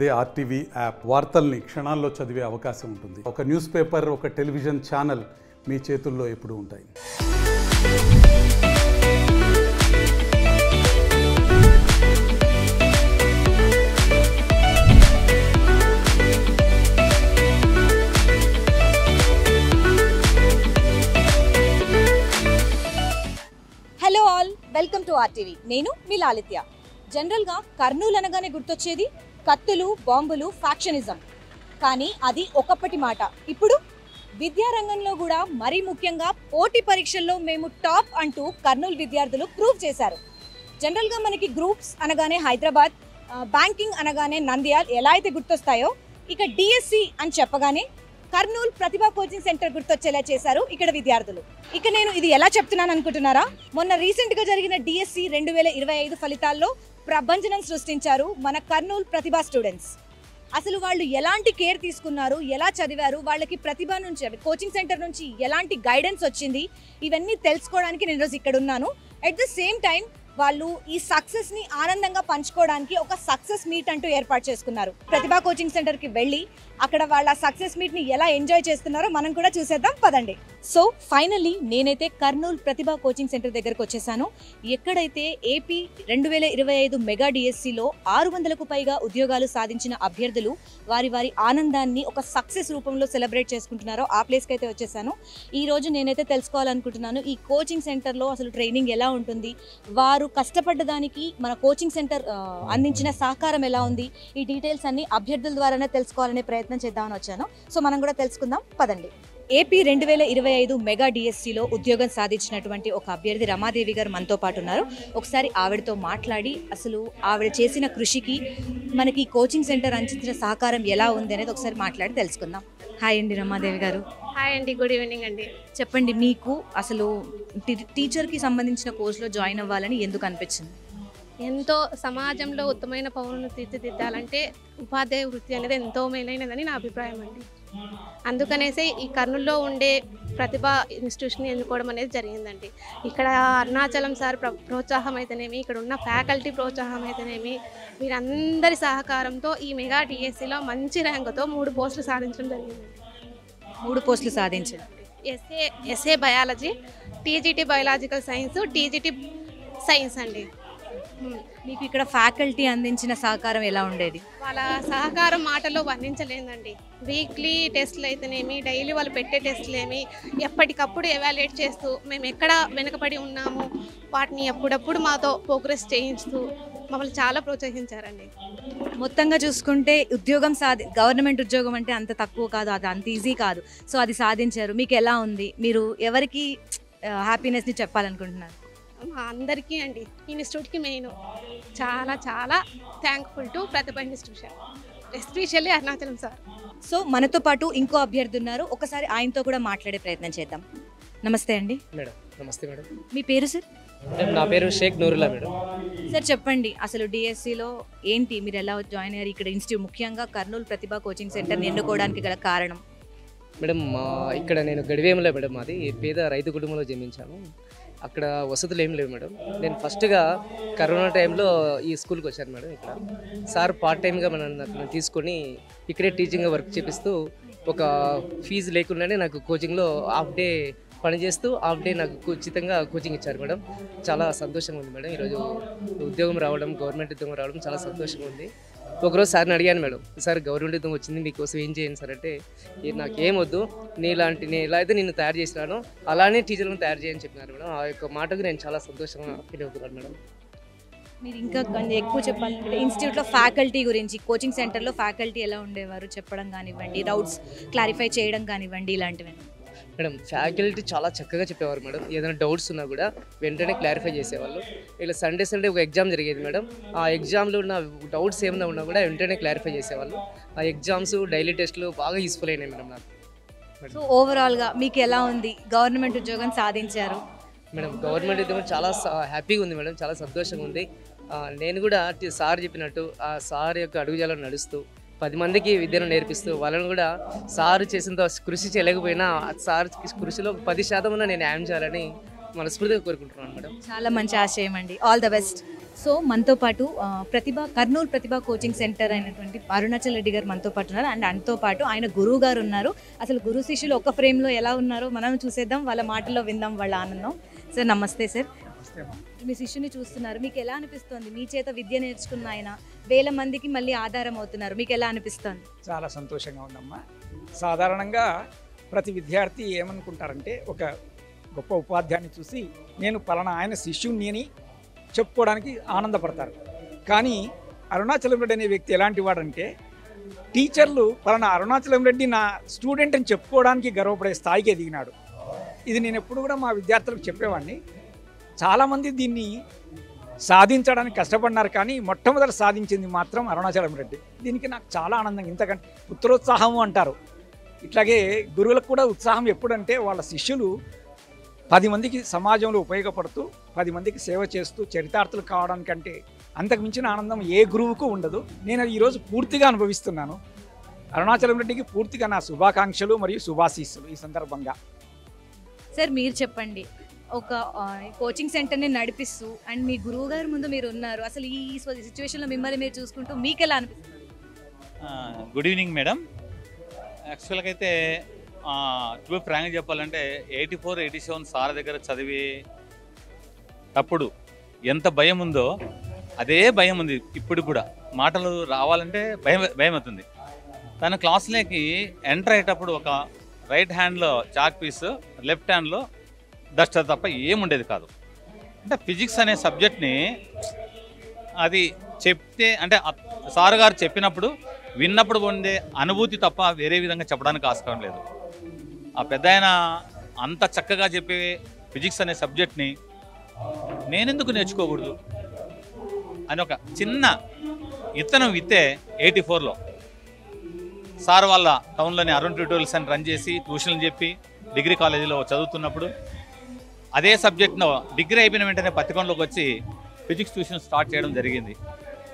అదే RTV app వార్తల్ని క్షణాల్లో చదివే అవకాశం ఉంటుంది. ఒక న్యూస్ పేపర్, ఒక టెలివిజన్ ఛానల్ మీ చేతుల్లో ఎప్పుడూ ఉంటాయి. Hello all, welcome to RTV. నేను మీ లాలిత్య. జనరల్గా కర్నూలు అనగానే గుర్తొచ్చేది కత్తులు, బాంబులు, ఫ్యాక్షనిజం. కానీ అది ఒకప్పటి మాట. ఇప్పుడు విద్యారంగంలో కూడా మరీ ముఖ్యంగా పోటీ పరీక్షల్లో మేము టాప్ అంటూ కర్నూలు విద్యార్థులు ప్రూవ్ చేశారు. జనరల్గా మనకి గ్రూప్స్ అనగానే హైదరాబాద్, బ్యాంకింగ్ అనగానే నంద్యాల్ ఎలా అయితే గుర్తొస్తాయో, ఇక డిఎస్సి అని చెప్పగానే కర్నూలు ప్రతిభా కోచింగ్ సెంటర్ గుర్తొచ్చేలా చేశారు ఇక్కడ విద్యార్థులు. ఇక నేను ఇది ఎలా చెప్తున్నాను అనుకుంటున్నారా? మొన్న రీసెంట్గా జరిగిన డిఎస్సి 2025 ఫలితాల్లో ప్రభంజనం సృష్టించారు మన కర్నూలు ప్రతిభా స్టూడెంట్స్. అసలు వాళ్ళు ఎలాంటి కేర్ తీసుకున్నారు, ఎలా చదివారు, వాళ్ళకి ప్రతిభ నుంచి కోచింగ్ సెంటర్ నుంచి ఎలాంటి గైడెన్స్ వచ్చింది, ఇవన్నీ తెలుసుకోవడానికి నేను ఈరోజు ఇక్కడ ఉన్నాను. అట్ ద సేమ్ టైం వాళ్ళు ఈ సక్సెస్ని ఆనందంగా పంచుకోవడానికి ఒక సక్సెస్ మీట్ అంటూ ఏర్పాటు చేసుకున్నారు. ప్రతిభా కోచింగ్ సెంటర్కి వెళ్ళి అక్కడ వాళ్ళ సక్సెస్ మీట్ని ఎలా ఎంజాయ్ చేస్తున్నారో మనం కూడా చూసేద్దాం, పదండి. సో ఫైనల్లీ నేనైతే కర్నూలు ప్రతిభా కోచింగ్ సెంటర్ దగ్గరకు వచ్చేసాను. ఎక్కడైతే ఏపీ 2025 మెగా డిఎస్సిలో 600కు పైగా ఉద్యోగాలు సాధించిన అభ్యర్థులు వారి ఆనందాన్ని ఒక సక్సెస్ రూపంలో సెలబ్రేట్ చేసుకుంటున్నారో ఆ ప్లేస్కి అయితే వచ్చేసాను. ఈ రోజు నేనైతే తెలుసుకోవాలనుకుంటున్నాను ఈ కోచింగ్ సెంటర్లో అసలు ట్రైనింగ్ ఎలా ఉంటుంది, వారు కష్టపడ్డదానికి మన కోచింగ్ సెంటర్ అందించిన సహకారం ఎలా ఉంది, ఈ డీటెయిల్స్ అన్ని అభ్యర్థుల ద్వారానే తెలుసుకోవాలనే ప్రయత్నం చేద్దామని వచ్చాను. సో మనం కూడా తెలుసుకుందాం, పదండి. ఏపీ 2025 మెగా డిఎస్సిలో ఉద్యోగం సాధించినటువంటి ఒక అభ్యర్థి రమాదేవి గారు మనతో పాటు ఉన్నారు. ఒకసారి ఆవిడతో మాట్లాడి అసలు ఆవిడ చేసిన కృషికి మనకి కోచింగ్ సెంటర్ అందించిన సహకారం ఎలా ఉంది అనేది ఒకసారి మాట్లాడి తెలుసుకుందాం. హాయ్ అండి రమాదేవి గారు. హాయ్ అండి, గుడ్ ఈవినింగ్ అండి. చెప్పండి, మీకు అసలు టీచర్కి సంబంధించిన కోర్సులో జాయిన్ అవ్వాలని ఎందుకు అనిపించింది? ఎంతో సమాజంలో ఉత్తమమైన పౌరులను తీర్చిదిద్దాలంటే ఉపాధ్యాయ వృత్తి అనేది ఎంతో మేలైనదని నా అభిప్రాయం అండి. అందుకనేసే ఈ కర్నూలులో ఉండే ప్రతిభా ఇన్స్టిట్యూషన్ ఎన్నుకోవడం అనేది జరిగిందండి. ఇక్కడ అరుణాచలం సార్ ప్రోత్సాహం అయితేనేమి, ఇక్కడ ఉన్న ఫ్యాకల్టీ ప్రోత్సాహం అయితేనేమి, వీరందరి సహకారంతో ఈ మెగా డిఎస్సిలో మంచి ర్యాంకుతో 3 పోస్టులు సాధించడం జరిగిందండి. 3 పోస్టులు సాధించారు. SA biology, TGT biological science, TGT science అండి. మీకు ఇక్కడ ఫ్యాకల్టీ అందించిన సహకారం ఎలా ఉండేది? వాళ్ళ సహకారం మాటల్లో వర్ణించలేదండి. వీక్లీ టెస్టులు అయితేనేమి, డైలీ వాళ్ళు పెట్టే టెస్టులేమి ఎప్పటికప్పుడు ఎవాల్యుయేట్ చేస్తూ మేము ఎక్కడ వెనుకబడి ఉన్నాము వాటిని ఎప్పుడప్పుడు మాతో ప్రోగ్రెస్ చేయిస్తూ మమ్మల్ని చాలా ప్రోత్సహించారండి. మొత్తంగా చూసుకుంటే ఉద్యోగం గవర్నమెంట్ ఉద్యోగం అంటే అంత తక్కువ కాదు, అది అంత ఈజీ కాదు. సో అది సాధించారు. మీకు ఎలా ఉంది? మీరు ఎవరికి హ్యాపీనెస్ని చెప్పాలనుకుంటున్నారు? మా అందరికీ అండి, ఇన్స్టిట్యూట్కి మెయిన్ చాలా చాలా thankful to Pratibha institution, especially Arunachalam sir. So మనతో పాటు ఇంకో అభ్యర్థి ఉన్నారు, ఒకసారి ఆయనతో కూడా మాట్లాడే ప్రయత్నం చేద్దాం. నమస్తే అండి. మేడం నమస్తే మేడం. మీ పేరు సార్? మేడం నా పేరు షేక్ నూరుల్లా మేడం. సార్ చెప్పండి, అసలు డిఎస్సిలో ఏంటి, మీరు ఎలా జాయిన్ అయ్యారు, ఇక్కడ ఇన్స్టిట్యూట్ ముఖ్యంగా కర్నూలు ప్రతిభా కోచింగ్ సెంటర్ని ఎన్నుకోవడానికి గల కారణం? మేడం ఇక్కడ నేను గడివేములే మేడం, మాది పేద రైతు కుటుంబంలో జన్మించాను. అక్కడ వసతులు ఏం లేవు మేడం. నేను ఫస్ట్గా కరోనా టైంలో ఈ స్కూల్కి వచ్చాను మేడం. ఇక్కడ సార్ పార్ట్ టైంగా నన్ను తీసుకొని ఇక్కడే టీచింగ్ వర్క్ చేపిస్తూ ఒక ఫీజు లేకుండానే నాకు కోచింగ్లో హాఫ్ డే పనిచేస్తూ హాఫ్ డే నాకు ఉచితంగా కోచింగ్ ఇచ్చారు మేడం. చాలా సంతోషంగా ఉంది మేడం. ఈరోజు ఉద్యోగం రావడం, గవర్నమెంట్ ఉద్యోగం రావడం చాలా సంతోషంగా ఉంది. ఒకరోజు సార్ని అడిగాను మేడం, సార్ గవర్నమెంట్ ఉద్యోగం వచ్చింది, మీకోసం ఏం చేయండి సార్ అంటే, నాకేమొద్దు, నేను ఎలా అయితే నిన్ను తయారు చేసినానో అలానే టీచర్లను తయారు చేయని చెప్పినారు మేడం. ఆ యొక్క మాటకు నేను చాలా సంతోషంగా ఫీల్ అవుతున్నాను మేడం. మీరు ఇంకా కొంచెం ఎక్కువ చెప్పాలంటే ఇన్స్టిట్యూట్లో ఫ్యాకల్టీ గురించి, కోచింగ్ సెంటర్లో ఫ్యాకల్టీ ఎలా ఉండేవారు చెప్పడం కానివ్వండి, డౌట్స్ క్లారిఫై చేయడం కానివ్వండి, ఇలాంటివి. మేడం ఫ్యాకల్టీ చాలా చక్కగా చెప్పేవారు మేడం. ఏదైనా డౌట్స్ ఉన్నా కూడా వెంటనే క్లారిఫై చేసేవాళ్ళు. ఇలా సండే ఒక ఎగ్జామ్ జరిగేది మేడం. ఆ ఎగ్జామ్లో ఉన్న డౌట్స్ ఏమైనా ఉన్నా కూడా వెంటనే క్లారిఫై చేసేవాళ్ళు. ఆ ఎగ్జామ్స్, డైలీ టెస్ట్లు బాగా యూస్ఫుల్ అయినాయి మేడం నాకు. సో ఓవరాల్గా మీకు ఎలా ఉంది? గవర్నమెంట్ ఉద్యోగం సాధించారు మేడం. గవర్నమెంట్ ఉద్యోగం చాలా హ్యాపీగా ఉంది మేడం, చాలా సంతోషంగా ఉంది. నేను కూడా సార్ చెప్పినట్టు ఆ సార్ యొక్క అడుగుజాలను నడుస్తూ 10 మందికి విద్యను నేర్పిస్తూ వాళ్ళని కూడా సార్ చేసినంత కృషి చేయలేకపోయినా సార్ కృషిలో 10% నేను న్యాయం చేయాలని మనస్ఫూర్తిగా కోరుకుంటున్నాను మేడం. చాలా మంచి ఆశయం అండి. All the best. సో మనతో పాటు కర్నూలు ప్రతిభ కోచింగ్ సెంటర్ అయినటువంటి అరుణాచల్ రెడ్డి గారు మనతో పాటు ఉన్నారు. అండ్ ఆయనతో పాటు ఆయన గురువు గారు ఉన్నారు. అసలు గురు శిష్యులు ఒక ఫ్రేమ్లో ఎలా ఉన్నారో మనం చూసేద్దాం, వాళ్ళ మాటల్లో విందాం వాళ్ళ ఆనందం. సార్ నమస్తే సార్. మీ శిష్యుని చూస్తున్నారు, మీకు ఎలా అనిపిస్తుంది? మీ చేత విద్య నేర్చుకున్న ఆయన వేల మందికి మళ్ళీ ఆధారం అవుతున్నారు, మీకు ఎలా అనిపిస్తుంది? చాలా సంతోషంగా ఉందమ్మా. సాధారణంగా ప్రతి విద్యార్థి ఏమనుకుంటారంటే ఒక గొప్ప ఉపాధ్యాయుని చూసి నేను పలానా ఆయన శిష్యుణ్ణి అని చెప్పుకోవడానికి ఆనందపడతారు. కానీ అరుణాచలం రెడ్డి అనే వ్యక్తి ఎలాంటి వాడంటే టీచర్లు పలానా అరుణాచలం రెడ్డి నా స్టూడెంట్ అని చెప్పుకోవడానికి గర్వపడే స్థాయికి ఎదిగినాడు. ఇది నేను ఎప్పుడు కూడా మా విద్యార్థులకు చెప్పేవాడిని. చాలామంది దీన్ని సాధించడానికి కష్టపడినారు, కానీ మొట్టమొదటి సాధించింది మాత్రం అరుణాచలం రెడ్డి. దీనికి నాకు చాలా ఆనందంగా, ఇంతకంటే పుత్రోత్సాహము అంటారు. ఇట్లాగే గురువులకు కూడా ఉత్సాహం ఎప్పుడంటే వాళ్ళ శిష్యులు 10 మందికి సమాజంలో ఉపయోగపడుతూ 10 మందికి సేవ చేస్తూ చరితార్థులు కావడానికంటే అంతకు మించిన ఆనందం ఏ గురువుకు ఉండదు. నేను ఈరోజు పూర్తిగా అనుభవిస్తున్నాను. అరుణాచలం రెడ్డికి పూర్తిగా నా శుభాకాంక్షలు మరియు శుభాశీస్సులు ఈ సందర్భంగా. సార్ మీరు చెప్పండి, ఒక కోచింగ్ సెంటర్ని నడిపిస్తూ అండ్ మీ గురువు గారి ముందు మీరు ఉన్నారు, అసలు ఈ సిచ్యువేషన్లో మిమ్మల్ని మీరు చూసుకుంటూ మీకు ఎలా అనిపిస్తుంది? Good evening madam. యాక్చువల్గా అయితే టు ఫ్రాంక్గా చెప్పాలంటే 84, 87 సార్ దగ్గర చదివేటప్పుడు ఎంత భయం ఉందో అదే భయం ఉంది ఇప్పుడు కూడా. మాటలు రావాలంటే భయం అవుతుంది. తన క్లాస్లోకి ఎంటర్ అయ్యేటప్పుడు ఒక రైట్ హ్యాండ్లో చాక్ పీస్, లెఫ్ట్ హ్యాండ్లో డస్టర్ తప్ప ఏముండేది కాదు. అంటే ఫిజిక్స్ అనే సబ్జెక్ట్ని అది చెప్తే అంటే సార్ గారు చెప్పినప్పుడు విన్నప్పుడు పొందే అనుభూతి తప్ప వేరే విధంగా చెప్పడానికి ఆస్కారం లేదు. ఆ పెద్ద ఆయన అంత చక్కగా చెప్పే ఫిజిక్స్ అనే సబ్జెక్ట్ని నేనెందుకు నేర్చుకోకూడదు అని ఒక చిన్న ఇత్తనం విత్తే 84లో సార్ వాళ్ళ టౌన్లోని అరుణ్ ట్యూటోరియల్స్ అని రన్ చేసి ట్యూషన్లు చెప్పి డిగ్రీ కాలేజీలో చదువుతున్నప్పుడు అదే సబ్జెక్ట్ను డిగ్రీ అయిపోయిన వెంటనే పత్తికొండలోకి వచ్చి ఫిజిక్స్ ట్యూషన్ స్టార్ట్ చేయడం జరిగింది.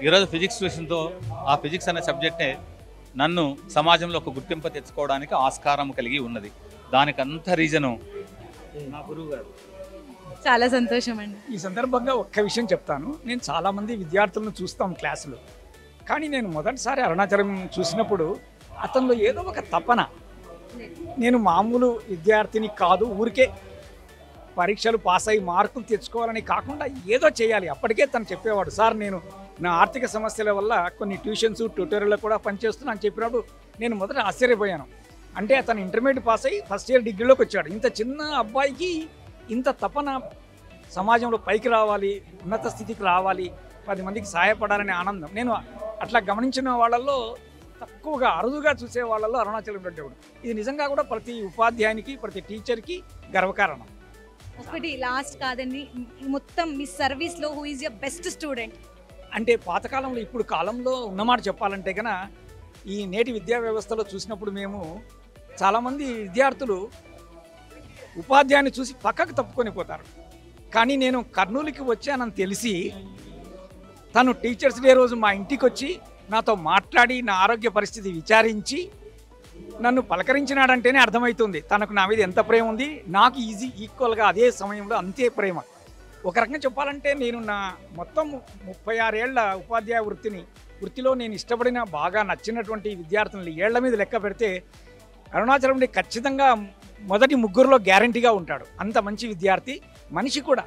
ఈరోజు ఫిజిక్స్ ట్యూషన్తో ఆ ఫిజిక్స్ అనే సబ్జెక్టే నన్ను సమాజంలో ఒక గుర్తింపు తెచ్చుకోవడానికి ఆస్కారం కలిగి ఉన్నది. దానికి అంత రీజను నా గురువు గారు. చాలా సంతోషం అండి. ఈ సందర్భంగా ఒక్క విషయం చెప్తాను. నేను చాలామంది విద్యార్థులను చూస్తాం క్లాసులో, కానీ నేను మొదటిసారి అరుణాచలం చూసినప్పుడు అతనిలో ఏదో ఒక తపన. నేను మామూలు విద్యార్థిని కాదు, ఊరికే పరీక్షలు పాస్ అయ్యి మార్కులు తెచ్చుకోవాలని కాకుండా ఏదో చేయాలి. అప్పటికే తను చెప్పేవాడు, సార్ నేను నా ఆర్థిక సమస్యల వల్ల కొన్ని ట్యూషన్స్ ట్యూటోరియల్లో కూడా పనిచేస్తున్నా అని చెప్పినప్పుడు నేను మొదట ఆశ్చర్యపోయాను. అంటే అతను ఇంటర్మీడియట్ పాస్ అయ్యి ఫస్ట్ ఇయర్ డిగ్రీలోకి వచ్చాడు. ఇంత చిన్న అబ్బాయికి ఇంత తపన, సమాజంలో పైకి రావాలి, ఉన్నత స్థితికి రావాలి, 10 మందికి సహాయపడాలనే ఆనందం. నేను అట్లా గమనించిన వాళ్ళల్లో తక్కువగా అరుదుగా చూసే వాళ్ళల్లో అరుణాచలం రెడ్డి ఒకడు. ఇది నిజంగా కూడా ప్రతి ఉపాధ్యాయునికి ప్రతి టీచర్కి గర్వకారణం. ఒకటి లాస్ట్ కాదండి, మొత్తం మీ సర్వీస్లో who is your best student? అంటే పాతకాలంలో ఇప్పుడు కాలంలో ఉన్నమాట చెప్పాలంటే కనుక ఈ నేటి విద్యా వ్యవస్థలో చూసినప్పుడు మేము చాలామంది విద్యార్థులు ఉపాధ్యాయుని చూసి పక్కకు తప్పుకొని పోతారు. కానీ నేను కర్నూలుకి వచ్చానని తెలిసి తను టీచర్స్ డే రోజు మా ఇంటికి వచ్చి నాతో మాట్లాడి నా ఆరోగ్య పరిస్థితి విచారించి నన్ను పలకరించినాడంటేనే అర్థమవుతుంది తనకు నా మీద ఎంత ప్రేమ ఉంది. నాకు ఈక్వల్గా అదే సమయంలో అంతే ప్రేమ. ఒక రకంగా చెప్పాలంటే నేను నా మొత్తం 36 ఏళ్ల ఉపాధ్యాయ వృత్తిలో నేను ఇష్టపడిన బాగా నచ్చినటువంటి విద్యార్థులని ఏళ్ల మీద లెక్క పెడితే అరుణాచలం రెడ్డి ఖచ్చితంగా మొదటి 3లో గ్యారంటీగా ఉంటాడు. అంత మంచి విద్యార్థి. మనిషి కూడా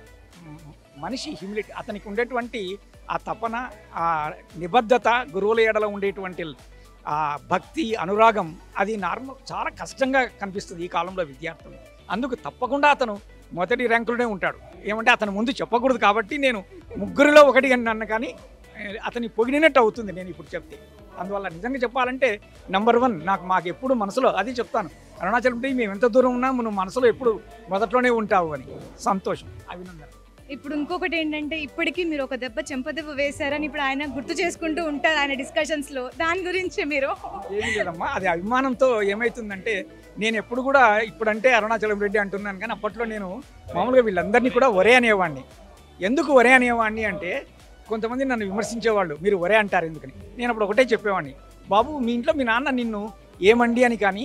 మనిషి హ్యూమిలిటీ, అతనికి ఉండేటువంటి ఆ తపన, ఆ నిబద్ధత, గురువుల ఏడలో ఉండేటువంటి ఆ భక్తి, అనురాగం, అది నార్మల్ చాలా కష్టంగా కనిపిస్తుంది ఈ కాలంలో విద్యార్థులు. అందుకు తప్పకుండా అతను మొదటి ర్యాంకులోనే ఉంటాడు. ఏమంటే అతను ముందు చెప్పకూడదు కాబట్టి నేను 3లో 1 అన్నాను, కానీ అతని పొగిడినట్టు అవుతుంది నేను ఇప్పుడు చెప్తే. అందువల్ల నిజంగా చెప్పాలంటే నంబర్ 1 మాకు ఎప్పుడు మనసులో అది చెప్తాను, అరుణాచలం రెడ్డి మేము ఎంత దూరం ఉన్నా నువ్వు మనసులో ఎప్పుడు మొదట్లోనే ఉంటావు అని. సంతోషం, అభినందన. ఇప్పుడు ఇంకొకటి ఏంటంటే ఇప్పటికీ మీరు ఒక చెంపదెబ్బ వేశారని ఇప్పుడు ఆయన గుర్తు చేసుకుంటూ ఉంటారు ఆయన డిస్కషన్స్లో. దాని గురించి మీరు? ఏమీ లేదమ్మా, అది అభిమానంతో ఏమవుతుందంటే నేను ఎప్పుడు కూడా ఇప్పుడంటే అరుణాచలం రెడ్డి అంటున్నాను, కానీ అప్పట్లో నేను మామూలుగా వీళ్ళందరినీ కూడా ఒరే అనేవాడిని. ఎందుకు ఒరే అనేవాడిని అంటే కొంతమంది నన్ను విమర్శించేవాళ్ళు, మీరు ఒరే అంటారు ఎందుకని. నేను అప్పుడు ఒకటే చెప్పేవాడిని, బాబు మీ ఇంట్లో మీ నాన్న నిన్ను ఏమండి అని కానీ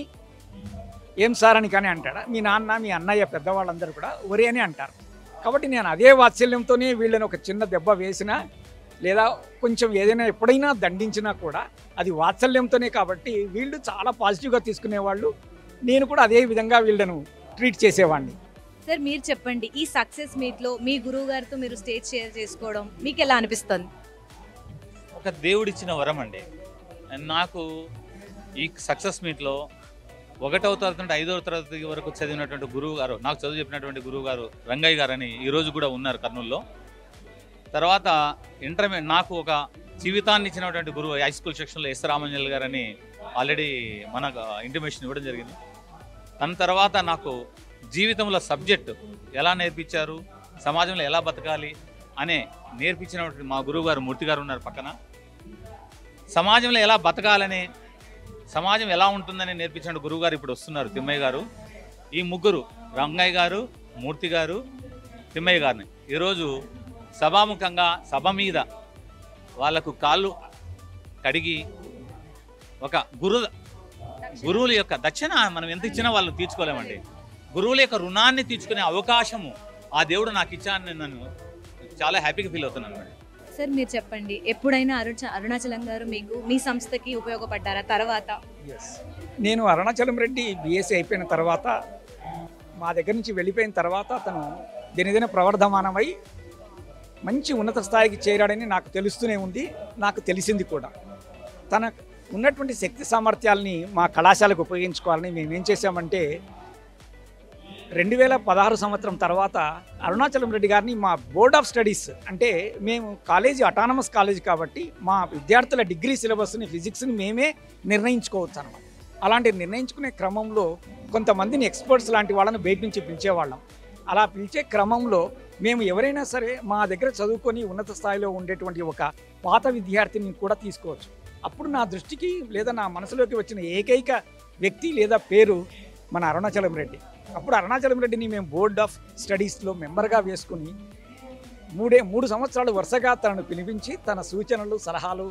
ఏం సార్ అని కానీ అంటాడా? మీ నాన్న మీ అన్నయ్య పెద్దవాళ్ళందరూ కూడా ఒరే అని అంటారు. కాబట్టి నేను అదే వాత్సల్యంతోనే వీళ్ళని ఒక చిన్న దెబ్బ వేసినా లేదా కొంచెం ఏదైనా ఎప్పుడైనా దండించినా కూడా అది వాత్సల్యంతోనే, కాబట్టి వీళ్ళు చాలా పాజిటివ్గా తీసుకునేవాళ్ళు. నేను కూడా అదే విధంగా వీళ్ళను ట్రీట్ చేసేవాడిని. సార్ మీరు చెప్పండి, ఈ సక్సెస్ మీట్లో మీ గురువు గారితో మీరు స్టేజ్ షేర్ చేసుకోవడం మీకు ఎలా అనిపిస్తుంది? ఒక దేవుడిచ్చిన వరం అండి. నాకు ఈ సక్సెస్ మీట్లో 1వ తరగతి నుండి 5వ తరగతి వరకు చదివినటువంటి గురువు గారు, నాకు చదువు చెప్పినటువంటి గురువు గారు రంగయ్య గారు అని ఈరోజు కూడా ఉన్నారు కర్నూలులో. తర్వాత ఇంటర్మీడియట్ నాకు ఒక జీవితాన్ని ఇచ్చినటువంటి గురువు హై స్కూల్ సెక్షన్లో ఎస్ రామంజల్ గారు అని ఆల్రెడీ మనకు ఇంటిమేషన్ ఇవ్వడం జరిగింది. తన తర్వాత నాకు జీవితంలో సబ్జెక్టు ఎలా నేర్పించారు, సమాజంలో ఎలా బతకాలి అనే నేర్పించినటువంటి మా గురువు గారు మూర్తి గారు ఉన్నారు పక్కన. సమాజంలో ఎలా బతకాలని, సమాజం ఎలా ఉంటుందని నేర్పించిన గురువు గారు ఇప్పుడు వస్తున్నారు, తిమ్మయ్య గారు. ఈ ముగ్గురు రంగయ్య గారు, మూర్తి గారు, తిమ్మయ్య గారిని ఈరోజు సభాముఖంగా సభ మీద వాళ్ళకు కాళ్ళు కడిగి ఒక గురువుల యొక్క దక్షిణ మనం ఎంత ఇచ్చినా వాళ్ళు తీర్చుకోలేమండి. గురువుల యొక్క రుణాన్ని తీర్చుకునే అవకాశము ఆ దేవుడు నాకు ఇచ్చానని నన్ను చాలా హ్యాపీగా ఫీల్ అవుతున్నాను మేడం. సార్ మీరు చెప్పండి, ఎప్పుడైనా అరుణాచలం గారు మీకు మీ సంస్థకి ఉపయోగపడ్డారా? తర్వాత నేను అరుణాచలం రెడ్డి బీఎస్సీ అయిపోయిన తర్వాత, మా దగ్గర నుంచి వెళ్ళిపోయిన తర్వాత తను దినదిన ప్రవర్ధమానమై మంచి ఉన్నత స్థాయికి చేరాడని నాకు తెలుస్తూనే ఉంది, నాకు తెలిసింది కూడా. తన ఉన్నటువంటి శక్తి సామర్థ్యాలని మా కళాశాలకు ఉపయోగించుకోవాలని మేమేం చేశామంటే 2016 సంవత్సరం తర్వాత అరుణాచలం రెడ్డి గారిని మా బోర్డ్ ఆఫ్ స్టడీస్, అంటే మేము కాలేజీ అటానమస్ కాలేజ్ కాబట్టి మా విద్యార్థుల డిగ్రీ సిలబస్ని ఫిజిక్స్ని మేమే నిర్ణయించుకోవచ్చు అన్నమాట. అలాంటి నిర్ణయించుకునే క్రమంలో కొంతమందిని ఎక్స్పర్ట్స్ లాంటి వాళ్ళని బయట నుంచి పిలిచేవాళ్ళం. అలా పిలిచే క్రమంలో మేము ఎవరైనా సరే మా దగ్గర చదువుకొని ఉన్నత స్థాయిలో ఉండేటువంటి ఒక పాత విద్యార్థిని కూడా తీసుకోవచ్చు. అప్పుడు నా దృష్టికి లేదా నా మనసులోకి వచ్చిన ఏకైక వ్యక్తి లేదా పేరు మన అరుణాచలం రెడ్డి. అప్పుడు అరుణాచలం రెడ్డిని మేము బోర్డ్ ఆఫ్ స్టడీస్లో మెంబర్గా వేసుకుని 3 సంవత్సరాలు వరుసగా తనను పిలిపించి తన సూచనలు, సలహాలు,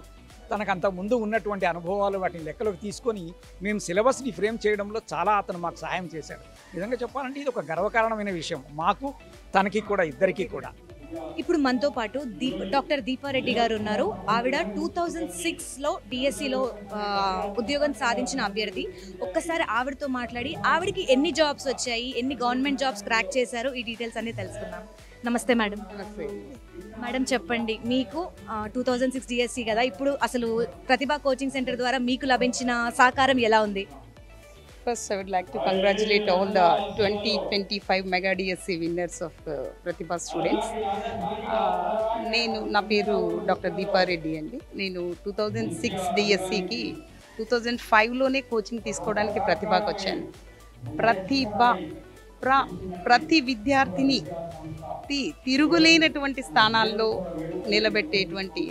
తనకంత ముందు ఉన్నటువంటి అనుభవాలు వాటిని లెక్కలోకి తీసుకొని మేము సిలబస్ని ఫ్రేమ్ చేయడంలో చాలా అతను మాకు సహాయం చేశాడు. నిజంగా చెప్పాలంటే ఇది ఒక గర్వకారణమైన విషయం మాకు, తనకి కూడా, ఇద్దరికీ కూడా. ఇప్పుడు మనతో పాటు డాక్టర్ దీపారెడ్డి గారు ఉన్నారు. ఆవిడ 2006లో డిఎస్సిలో ఉద్యోగం సాధించిన అభ్యర్థి. ఒక్కసారి ఆవిడతో మాట్లాడి ఆవిడకి ఎన్ని జాబ్స్ వచ్చాయి, ఎన్ని గవర్నమెంట్ జాబ్స్ క్రాక్ చేశారు, ఈ డీటెయిల్స్ అన్ని తెలుసుకుందాం. నమస్తే మేడం. మేడం చెప్పండి, మీకు 2006 డిఎస్సి కదా, ఇప్పుడు అసలు ప్రతిభా కోచింగ్ సెంటర్ ద్వారా మీకు లభించిన సహకారం ఎలా ఉంది? First, I would like to congratulate all the 2025 Mega DSC winners of Pratibha students. నా పేరు డాక్టర్ దీపారెడ్డి అండి. నేను 2006 డిఎస్సికి 2005లోనే కోచింగ్ తీసుకోవడానికి ప్రతిభకు వచ్చాను. ప్రతి విద్యార్థిని తిరుగులేనటువంటి స్థానాల్లో నిలబెట్టేటువంటి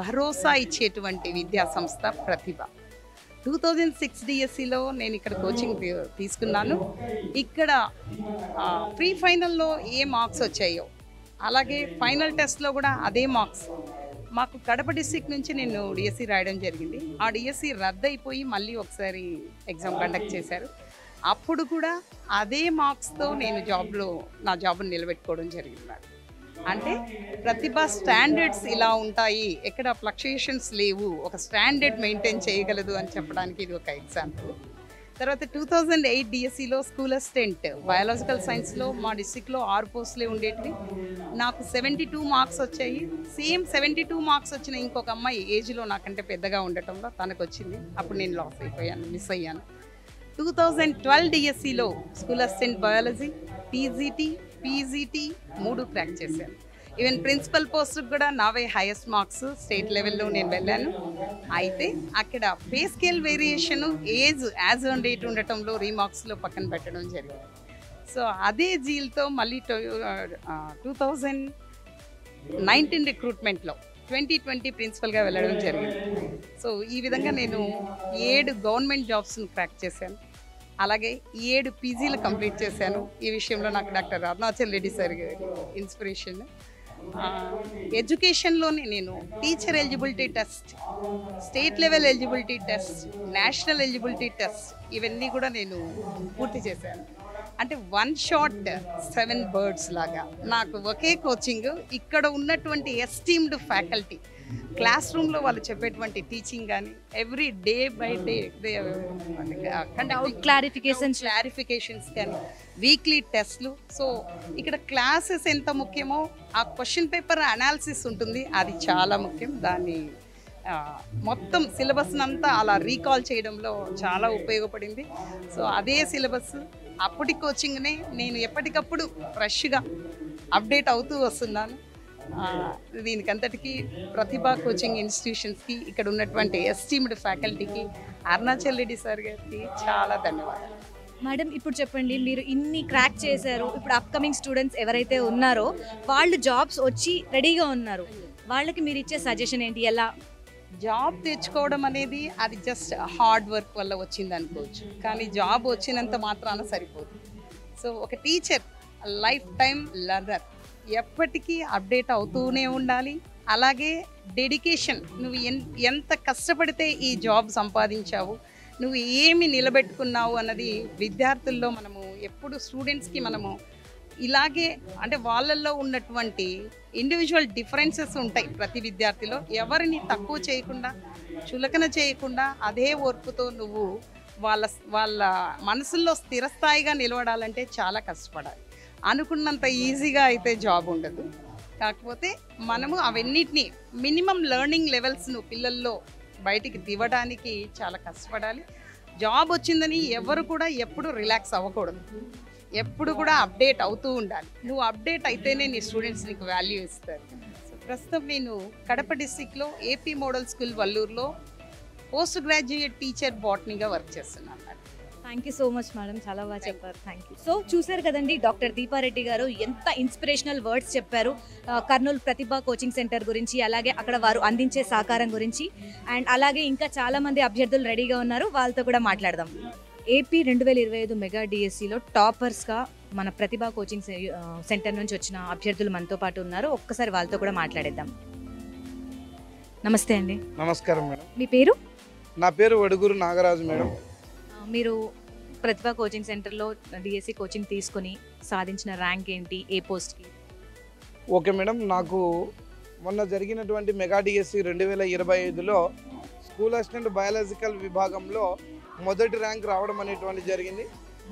భరోసా ఇచ్చేటువంటి విద్యా సంస్థ ప్రతిభ. 2006 డిఎస్సిలో నేను ఇక్కడ కోచింగ్ తీసుకున్నాను. ఇక్కడ ప్రీ ఫైనల్లో ఏ మార్క్స్ వచ్చాయో అలాగే ఫైనల్ టెస్ట్లో కూడా అదే మార్క్స్. మాకు కడప డిస్ట్రిక్ట్ నుంచి నేను డిఎస్సి రాయడం జరిగింది. ఆ డిఎస్సి రద్దు అయిపోయి మళ్ళీ ఒకసారి ఎగ్జామ్ కండక్ట్ చేశారు. అప్పుడు కూడా అదే మార్క్స్తో నేను నా జాబ్ను నిలబెట్టుకోవడం జరిగింది. అంటే ప్రతిభ స్టాండర్డ్స్ ఇలా ఉంటాయి, ఎక్కడ ఫ్లక్చుయేషన్స్ లేవు, ఒక స్టాండర్డ్ మెయింటైన్ చేయగలదు అని చెప్పడానికి ఇది ఒక ఎగ్జాంపుల్. తర్వాత 2008 డిఎస్సిలో స్కూల్ అసిస్టెంట్ బయాలజికల్ సైన్స్లో మా డిస్ట్రిక్ట్లో 6 పోస్టులే ఉండేటివి. నాకు 72 మార్క్స్ వచ్చాయి. సేమ్ 72 మార్క్స్ వచ్చిన ఇంకొక అమ్మాయి ఏజ్లో నాకంటే పెద్దగా ఉండటంలో తనకు వచ్చింది. అప్పుడు నేను మిస్ అయ్యాను. 2012 డిఎస్సిలో school assistant biology, PGT 3 crack చేశాను. ఈవెన్ ప్రిన్సిపల్ పోస్ట్కి కూడా నావే హైయెస్ట్ మార్క్స్ స్టేట్ లెవెల్లో నేను వెళ్ళాను. అయితే అక్కడ pay scale variation, age as on date ఉండటంలో రీమార్క్స్లో పక్కన పెట్టడం జరిగింది. సో అదే జీల్తో మళ్ళీ 2019 రిక్రూట్మెంట్లో 2020 ప్రిన్సిపల్గా వెళ్ళడం జరిగింది. సో ఈ విధంగా నేను 7 గవర్నమెంట్ జాబ్స్ను క్రాక్ చేశాను. అలాగే 7 పీజీలు కంప్లీట్ చేశాను. ఈ విషయంలో నాకు డాక్టర్ అరుణాచల్ రెడ్డి సార్ గారి ఇన్స్పిరేషన్. ఎడ్యుకేషన్లోనే నేను teacher eligibility test, state level eligibility test, national eligibility test ఇవన్నీ కూడా నేను పూర్తి చేశాను. అంటే 1 షాట్ 7 బర్డ్స్ లాగా నాకు ఒకే కోచింగ్. ఇక్కడ ఉన్నటువంటి ఎస్టీమ్డ్ ఫ్యాకల్టీ, క్లాస్ రూమ్లో వాళ్ళు చెప్పేటువంటి టీచింగ్ కానీ every day by day clarifications కానీ వీక్లీ టెస్ట్లు. సో ఇక్కడ క్లాసెస్ ఎంత ముఖ్యమో ఆ క్వశ్చన్ పేపర్ అనాలిసిస్ ఉంటుంది, అది చాలా ముఖ్యం. దాన్ని మొత్తం సిలబస్ అంతా అలా రీకాల్ చేయడంలో చాలా ఉపయోగపడింది. సో అదే సిలబస్ అప్పటి కోచింగ్నే నేను ఎప్పటికప్పుడు ఫ్రెష్గా అప్డేట్ అవుతూ వస్తున్నాను. దీనికంతటికీ ప్రతిభా కోచింగ్ ఇన్స్టిట్యూషన్స్కి, ఇక్కడ ఉన్నటువంటి ఎస్టీమ్డ్ ఫ్యాకల్టీకి, అరుణాచల్ రెడ్డి సార్ గారికి చాలా ధన్యవాదాలు. మేడం, ఇప్పుడు చెప్పండి, మీరు ఇన్ని క్రాక్ చేశారు, ఇప్పుడు అప్కమింగ్ స్టూడెంట్స్ ఎవరైతే ఉన్నారో వాళ్ళు జాబ్స్ వచ్చి రెడీగా ఉన్నారు, వాళ్ళకి మీరు ఇచ్చే సజెషన్ ఏంటి? ఎలా జాబ్ తెచ్చుకోవడం అనేది అది జస్ట్ హార్డ్ వర్క్ వల్ల వచ్చింది అనుకోవచ్చు, కానీ జాబ్ వచ్చినంత మాత్రాన సరిపోదు. సో ఒక టీచర్ లైఫ్ టైం లర్నర్, ఎప్పటికీ అప్డేట్ అవుతూనే ఉండాలి. అలాగే డెడికేషన్, నువ్వు ఎంత కష్టపడితే ఈ జాబ్ సంపాదించావు, నువ్వు ఏమి నిలబెట్టుకున్నావు అన్నది విద్యార్థుల్లో మనము ఎప్పుడు స్టూడెంట్స్కి మనము ఇలాగే, అంటే వాళ్ళల్లో ఉన్నటువంటి ఇండివిజువల్ డిఫరెన్సెస్ ఉంటాయి ప్రతి విద్యార్థిలో. ఎవరిని తక్కువ చేయకుండా, చులకన చేయకుండా అదే ఓర్పుతో నువ్వు వాళ్ళ మనసుల్లో స్థిరస్థాయిగా నిలబడాలంటే చాలా కష్టపడాలి. అనుకున్నంత ఈజీగా అయితే జాబ్ ఉండదు. కాకపోతే మనము అవన్నిటినీ మినిమం లెర్నింగ్ లెవెల్స్ను పిల్లల్లో బయటికి తీవడానికి చాలా కష్టపడాలి. జాబ్ వచ్చిందని ఎవరు కూడా ఎప్పుడు రిలాక్స్ అవ్వకూడదు, ఎప్పుడు కూడా అప్డేట్ అవుతూ ఉండాలి. నువ్వు అప్డేట్ అయితేనే నీ స్టూడెంట్స్ నీకు వాల్యూ ఇస్తారు. సో ప్రస్తుతం నేను కడప డిస్టిక్లో ఏపీ మోడల్ స్కూల్ వల్లూరులో పోస్ట్ గ్రాడ్యుయేట్ టీచర్ బాటనీగా వర్క్ చేస్తున్నాను. Thank you so much madam, చాలా బాగా చెప్పారు. Thank you. సో చూసారు కదండి, డాక్టర్ దీపారెడ్డి గారు ఎంత ఇన్స్పిరేషనల్ వర్డ్స్ చెప్పారు కర్నూలు ప్రతిభా కోచింగ్ సెంటర్ గురించి, అలాగే అక్కడ వారు అందించే సహకారం గురించి. అండ్ అలాగే ఇంకా చాలామంది అభ్యర్థులు రెడీగా ఉన్నారు, వాళ్ళతో కూడా మాట్లాడదాం. ఏపీ 2025 మెగా డిఎస్సిలో టాపర్స్గా మన ప్రతిభా కోచింగ్ సెంటర్ నుంచి వచ్చిన అభ్యర్థులు మనతో పాటు ఉన్నారు. ఒక్కసారి వాళ్ళతో కూడా మాట్లాడేద్దాం. నమస్తే అండి. నమస్కారం మేడం. మీ పేరు? నా పేరు వడుగురు నాగరాజు మేడం. మీరు ప్రతిభా కోచింగ్ సెంటర్లో డిఎస్సి కోచింగ్ తీసుకొని సాధించిన ర్యాంక్ ఏంటి, ఏ పోస్ట్కి? ఓకే మేడం, నాకు మొన్న జరిగినటువంటి మెగా డిఎస్సి 2025లో స్కూల్ అసిస్టెంట్ బయాలజికల్ విభాగంలో మొదటి ర్యాంక్ రావడం అనేటువంటిది జరిగింది.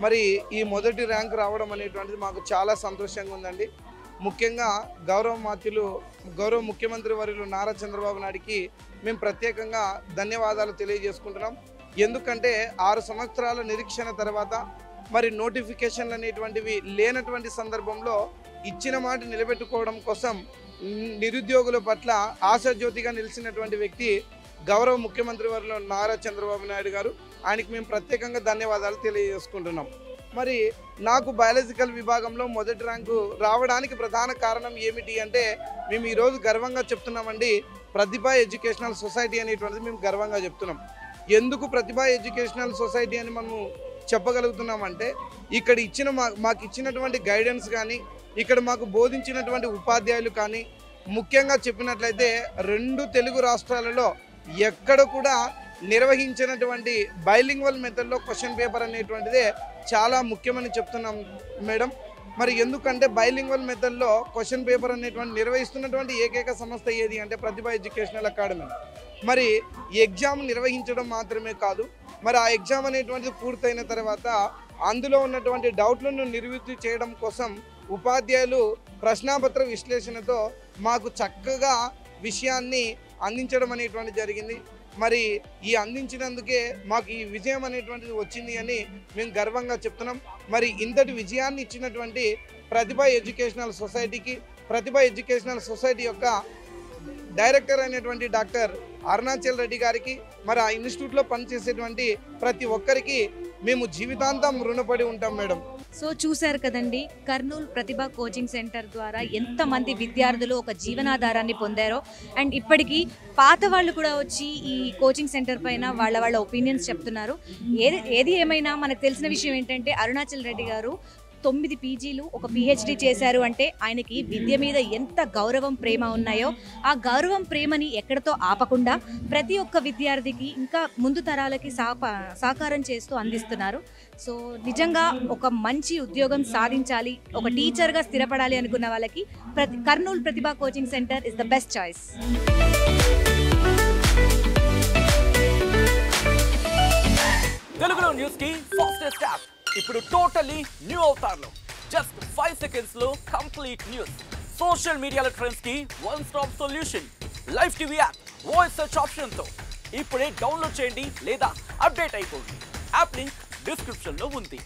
మరి ఈ మొదటి ర్యాంక్ రావడం అనేటువంటిది మాకు చాలా సంతోషంగా ఉందండి. ముఖ్యంగా గౌరవ ముఖ్యమంత్రి వర్యులు నారా చంద్రబాబు నాయుడికి మేము ప్రత్యేకంగా ధన్యవాదాలు తెలియజేసుకుంటున్నాం. ఎందుకంటే 6 సంవత్సరాల నిరీక్షణ తర్వాత మరి నోటిఫికేషన్లు అనేటువంటివి లేనటువంటి సందర్భంలో ఇచ్చిన మాట నిలబెట్టుకోవడం కోసం నిరుద్యోగుల పట్ల ఆశాజ్యోతిగా నిలిచినటువంటి వ్యక్తి గౌరవ ముఖ్యమంత్రి వర్యులు నారా చంద్రబాబు నాయుడు గారు. ఆయనకి మేము ప్రత్యేకంగా ధన్యవాదాలు తెలియజేసుకుంటున్నాం. మరి నాకు బయాలజికల్ విభాగంలో మొదటి ర్యాంకు రావడానికి ప్రధాన కారణం ఏమిటి అంటే, మేము ఈరోజు గర్వంగా చెప్తున్నామండి, ప్రతిభా ఎడ్యుకేషనల్ సొసైటీ అనేటువంటిది మేము గర్వంగా చెప్తున్నాం. ఎందుకు ప్రతిభా ఎడ్యుకేషనల్ సొసైటీ అని మనము చెప్పగలుగుతున్నామంటే, ఇక్కడ మాకు ఇచ్చినటువంటి గైడెన్స్ కానీ, ఇక్కడ మాకు బోధించినటువంటి ఉపాధ్యాయులు కానీ, ముఖ్యంగా చెప్పినట్లయితే 2 తెలుగు రాష్ట్రాలలో ఎక్కడ కూడా నిర్వహించినటువంటి బైలింగ్వల్ మెథడ్లో క్వశ్చన్ పేపర్ అనేటువంటిదే చాలా ముఖ్యమని చెప్తున్నాం మేడం. మరి ఎందుకంటే బైలింగ్వల్ మెథడ్లో క్వశ్చన్ పేపర్ అనేటువంటి నిర్వహిస్తున్నటువంటి ఏకైక సంస్థ ఏది అంటే ప్రతిభా ఎడ్యుకేషనల్ అకాడమీ. మరి ఎగ్జామ్ నిర్వహించడం మాత్రమే కాదు, మరి ఆ ఎగ్జామ్ అనేటువంటిది పూర్తయిన తర్వాత అందులో ఉన్నటువంటి డౌట్లను నివృత్తి చేయడం కోసం ఉపాధ్యాయులు ప్రశ్నాపత్ర విశ్లేషణతో మాకు చక్కగా విషయాన్ని అందించడం అనేటువంటిది జరిగింది. మరి ఈ అందించినందుకే మాకు ఈ విజయం అనేటువంటిది వచ్చింది అని మేము గర్వంగా చెప్తున్నాం. మరి ఇంతటి విజయాన్ని ఇచ్చినటువంటి ప్రతిభా ఎడ్యుకేషనల్ సొసైటీకి, ప్రతిభా ఎడ్యుకేషనల్ సొసైటీ యొక్క డైరెక్టర్ అయినటువంటి డాక్టర్ అరుణాచల్ రెడ్డి గారికి, మరి ఆ ఇన్స్టిట్యూట్లో పనిచేసేటువంటి ప్రతి ఒక్కరికి మేము జీవితాంతం రుణపడి ఉంటాం మేడం. సో చూశారు కదండి, కర్నూలు ప్రతిభా కోచింగ్ సెంటర్ ద్వారా ఎంతమంది విద్యార్థులు ఒక జీవనాధారాన్ని పొందారో. అండ్ ఇప్పటికీ పాత వాళ్ళు కూడా వచ్చి ఈ కోచింగ్ సెంటర్ పైన వాళ్ళ ఒపీనియన్స్ చెప్తున్నారు. ఏది ఏమైనా మనకు తెలిసిన విషయం ఏంటంటే, అరుణాచల్ రెడ్డి గారు 9 పీజీలు ఒక పిహెచ్డి చేశారు అంటే ఆయనకి విద్య మీద ఎంత గౌరవం ప్రేమ ఉన్నాయో ఆ గౌరవం ప్రేమని ఎక్కడితో ఆపకుండా ప్రతి ఒక్క విద్యార్థికి ఇంకా ముందు తరాలకి సహకారం చేస్తూ అందిస్తున్నారు. సో నిజంగా ఒక మంచి ఉద్యోగం సాధించాలి, ఒక టీచర్గా స్థిరపడాలి అనుకున్న వాళ్ళకి Kurnool Pratibha coaching centre is the best choice. తెలుగులో న్యూస్ కి ఫాస్టెస్ట్ యాప్ ఇప్పుడు టోటల్లీ న్యూ అవతార్లో జస్ట్ 5 సెకండ్స్ లో కంప్లీట్ న్యూస్, సోషల్ మీడియాలో ట్రెండ్స్ కి one stop solution, live TV app, voice search option తో ఇప్పుడే డౌన్లోడ్ చేయండి లేదా అప్డేట్ అయిపోండి. యాప్ లింక్ డిస్క్రిప్షన్ లో ఉంది.